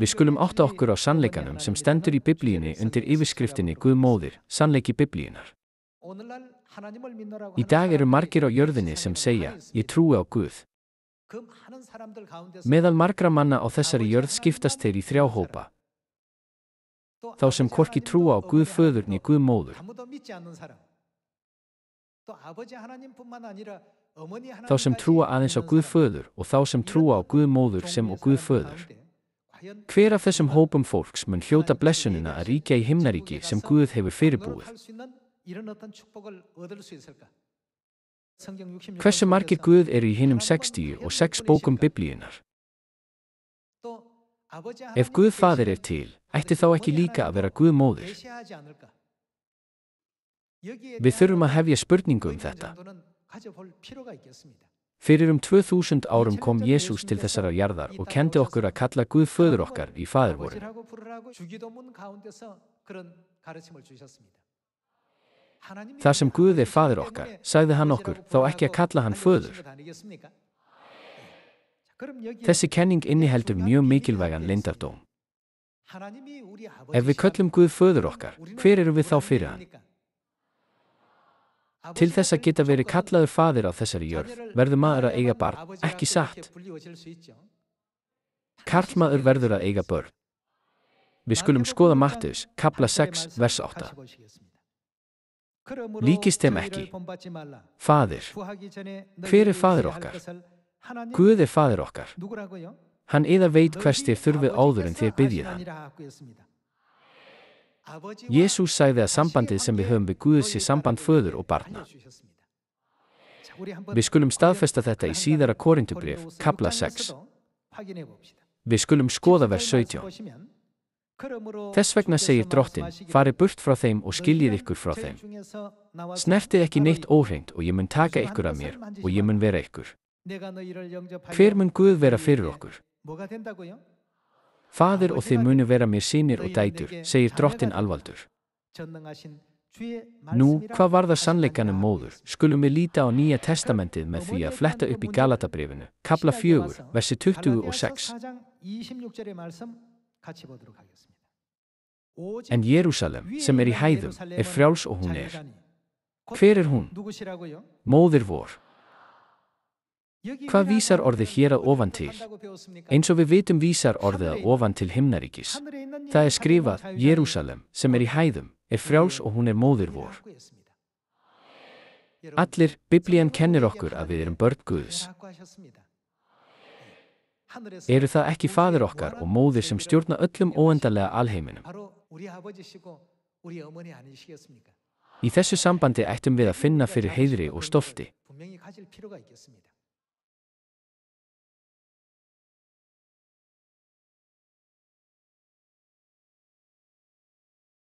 Við skulum átta okkur á sannleikanum sem stendur í Biblíunni undir yfirskriftinni Guð móðir, sannleiki Biblíunnar. Í dag eru margir á jörðinni sem segja, ég trúi á Guð. Meðal margra manna á þessari jörð skiptast þeir í 3 hópa. Þá sem hvorki trúa á Guð föður né Guð móður. Þá sem trúa aðeins á Guð föður og þá sem trúa á Guð móður sem og Guð föður. Hver af þessum hópum fólks mun hljóta blessunina að ríkja í himnaríki sem Guð hefur fyrirbúið? Hversu margir Guð eru í hinum 66 bókum Biblíunnar? Ef Guð faðir er til, ætti þá ekki líka að vera Guð móðir? Við þurfum að hefja spurningu þetta. Fyrir 2000 árum kom Jesús til þessarar jarðar og kenndi okkur að kalla Guð föður okkar í faðirvorið. Þar sem Guð er faðir okkar, sagði hann okkur, þá ekki að kalla hann föður. Þessi kenning inniheldur mjög mikilvægan leyndardóm. Ef við köllum Guð föður okkar, hver erum við þá fyrir hann? Til þess að geta verið kallaður faðir á þessari jörð, verður maður að eiga barn, ekki satt. Karlmaður verður að eiga börn. Við skulum skoða Mattheus, kapla 6, vers 8. Líkist þeim ekki. Faðir. Hver er faðir okkar? Guð er faðir okkar. Hann eða veit hvers þér þurfið áður en þér biðjið hann. Jesús sagði að sambandið sem við höfum við Guð sé samband föður og barna. Við skulum staðfesta þetta í síðara Korintubréf, kapla 6. Við skulum skoða vers 17. Þess vegna segir Drottinn, farið burt frá þeim og skiljið ykkur frá þeim. Snertið ekki neitt óhreint og ég mun taka ykkur af mér og ég mun vera ykkur. Hver mun Guð vera fyrir okkur? Faðir og þið munu vera mér synir og dætur, segir Drottinn alvaldur. Nú, hvað varðar sannleikanum móður, skulum við líta á Nýja testamentið með því að fletta upp í Galatabréfinu, kapla 4, versi 26. En Jerúsalem, sem er í hæðum, er frjáls og hún er. Hver er hún? Móðir vor. Hvað vísar orðið hér að ofan til? Eins og við vitum vísar orðið að ofan til himnaríkis. Það er skrifað, Jerúsalem, sem er í hæðum, er frjáls og hún er móðir vor. Allir, Biblían kennir okkur að við erum börn Guðs. Eru það ekki faðir okkar og móðir sem stjórna öllum óendanlega alheiminum? Í þessu sambandi ættum við að finna fyrir heiðri og stolti.